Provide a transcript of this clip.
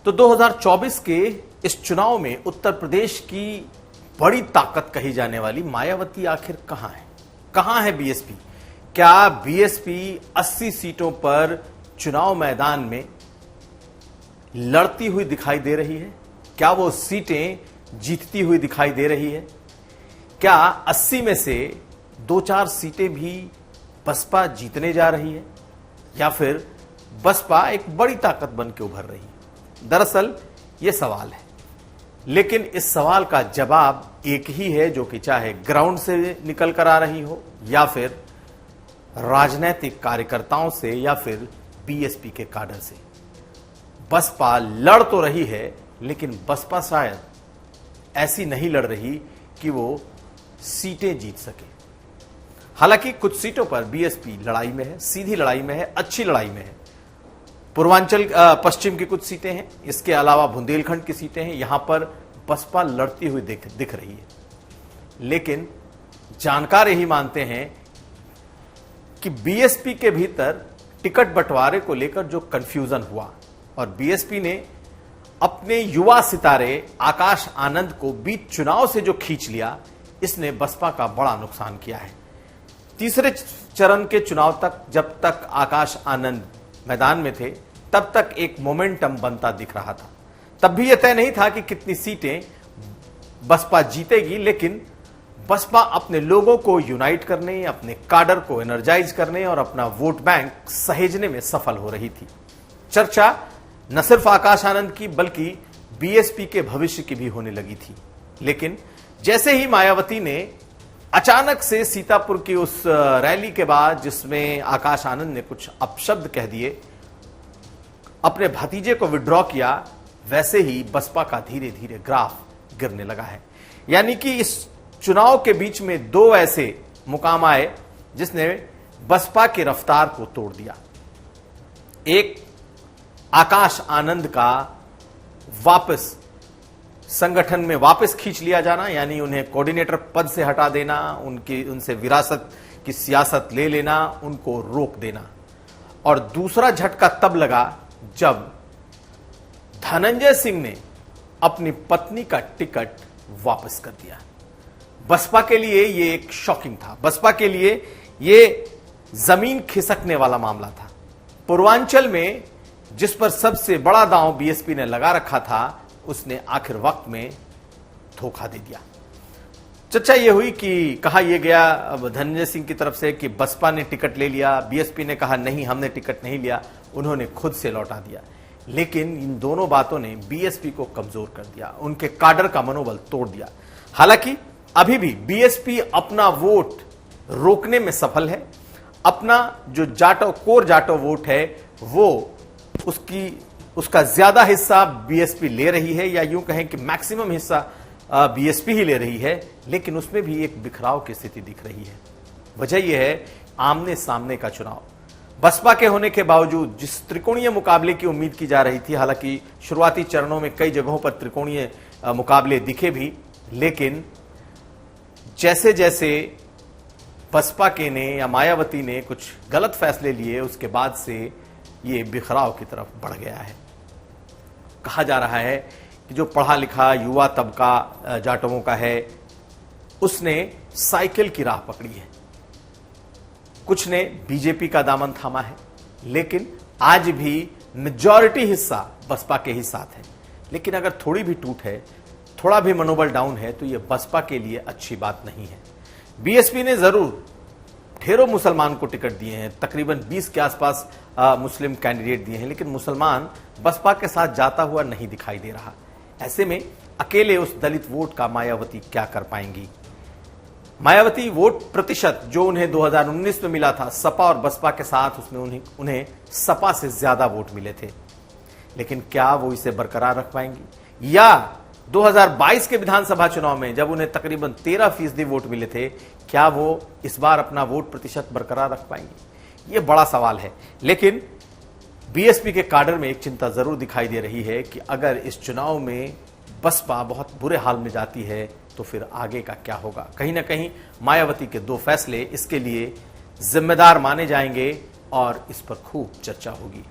तो 2024 के इस चुनाव में उत्तर प्रदेश की बड़ी ताकत कही जाने वाली मायावती आखिर कहां है? कहां है बीएसपी? क्या बीएसपी 80 सीटों पर चुनाव मैदान में लड़ती हुई दिखाई दे रही है? क्या वो सीटें जीतती हुई दिखाई दे रही है? क्या 80 में से 2-4 सीटें भी बसपा जीतने जा रही है, या फिर बसपा एक बड़ी ताकत बन के उभर रही है? दरअसल यह सवाल है, लेकिन इस सवाल का जवाब एक ही है, जो कि चाहे ग्राउंड से निकल कर आ रही हो या फिर राजनीतिक कार्यकर्ताओं से या फिर बीएसपी के काडर से। बसपा लड़ तो रही है, लेकिन बसपा शायद ऐसी नहीं लड़ रही कि वो सीटें जीत सके। हालांकि कुछ सीटों पर बीएसपी लड़ाई में है, सीधी लड़ाई में है, अच्छी लड़ाई में है। पूर्वांचल पश्चिम की कुछ सीटें हैं, इसके अलावा बुंदेलखंड की सीटें हैं, यहां पर बसपा लड़ती हुई दिख रही है। लेकिन जानकार यही मानते हैं कि बीएसपी के भीतर टिकट बंटवारे को लेकर जो कंफ्यूजन हुआ और बीएसपी ने अपने युवा सितारे आकाश आनंद को बीच चुनाव से जो खींच लिया, इसने बसपा का बड़ा नुकसान किया है। तीसरे चरण के चुनाव तक, जब तक आकाश आनंद मैदान में थे, तब तक एक मोमेंटम बनता दिख रहा था। तब भी यह तय नहीं था कि कितनी सीटें बसपा जीतेगी, लेकिन बसपा अपने लोगों को यूनाइट करने, अपने काडर को एनर्जाइज करने और अपना वोट बैंक सहेजने में सफल हो रही थी। चर्चा न सिर्फ आकाश आनंद की बल्कि बीएसपी के भविष्य की भी होने लगी थी। लेकिन जैसे ही मायावती ने अचानक से सीतापुर की उस रैली के बाद, जिसमें आकाश आनंद ने कुछ अपशब्द कह दिए, अपने भतीजे को विड्रॉ किया, वैसे ही बसपा का धीरे धीरे ग्राफ गिरने लगा है। यानी कि इस चुनाव के बीच में दो ऐसे मुकाम आए जिसने बसपा की रफ्तार को तोड़ दिया। एक आकाश आनंद का वापस संगठन में वापस खींच लिया जाना, यानी उन्हें कोऑर्डिनेटर पद से हटा देना, उनसे विरासत की सियासत ले लेना, उनको रोक देना। और दूसरा झटका तब लगा जब धनंजय सिंह ने अपनी पत्नी का टिकट वापस कर दिया। बसपा के लिए यह एक शॉकिंग था। बसपा के लिए यह जमीन खिसकने वाला मामला था। पूर्वांचल में जिस पर सबसे बड़ा दांव बीएसपी ने लगा रखा था, उसने आखिर वक्त में धोखा दे दिया। चर्चा यह हुई कि कहा यह गया अब धनंजय सिंह की तरफ से कि बसपा ने टिकट ले लिया, बीएसपी ने कहा नहीं, हमने टिकट नहीं लिया, उन्होंने खुद से लौटा दिया। लेकिन इन दोनों बातों ने बीएसपी को कमजोर कर दिया, उनके काडर का मनोबल तोड़ दिया। हालांकि अभी भी बीएसपी अपना वोट रोकने में सफल है। अपना जो कोर जाटो वोट है, वो उसका ज्यादा हिस्सा बीएसपी ले रही है, या यूं कहें कि मैक्सिमम हिस्सा बीएसपी ही ले रही है। लेकिन उसमें भी एक बिखराव की स्थिति दिख रही है। वजह यह है आमने सामने का चुनाव। बसपा के होने के बावजूद जिस त्रिकोणीय मुकाबले की उम्मीद की जा रही थी, हालांकि शुरुआती चरणों में कई जगहों पर त्रिकोणीय मुकाबले दिखे भी, लेकिन जैसे जैसे बसपा के ने या मायावती ने कुछ गलत फैसले लिए, उसके बाद से ये बिखराव की तरफ बढ़ गया है। कहा जा रहा है कि जो पढ़ा लिखा युवा तबका जाटवों का है, उसने साइकिल की राह पकड़ी है। कुछ ने बीजेपी का दामन थामा है, लेकिन आज भी मेजॉरिटी हिस्सा बसपा के ही साथ है। लेकिन अगर थोड़ी भी टूट है, थोड़ा भी मनोबल डाउन है, तो यह बसपा के लिए अच्छी बात नहीं है। बीएसपी ने जरूर ढेरों मुसलमान को टिकट दिए हैं, तकरीबन 20 के आसपास मुस्लिम कैंडिडेट दिए हैं, लेकिन मुसलमान बसपा के साथ जाता हुआ नहीं दिखाई दे रहा। ऐसे में अकेले उस दलित वोट का मायावती क्या कर पाएंगी? मायावती वोट प्रतिशत जो उन्हें 2019 में मिला था सपा और बसपा के साथ, उसमें उन्हें सपा से ज्यादा वोट मिले थे। लेकिन क्या वो इसे बरकरार रख पाएंगी? या 2022 के विधानसभा चुनाव में जब उन्हें तकरीबन 13% वोट मिले थे, क्या वो इस बार अपना वोट प्रतिशत बरकरार रख पाएंगे? ये बड़ा सवाल है। लेकिन बीएसपी के काडर में एक चिंता जरूर दिखाई दे रही है कि अगर इस चुनाव में बसपा बहुत बुरे हाल में जाती है, तो फिर आगे का क्या होगा? कहीं ना कहीं मायावती के 2 फैसले इसके लिए जिम्मेदार माने जाएंगे और इस पर खूब चर्चा होगी।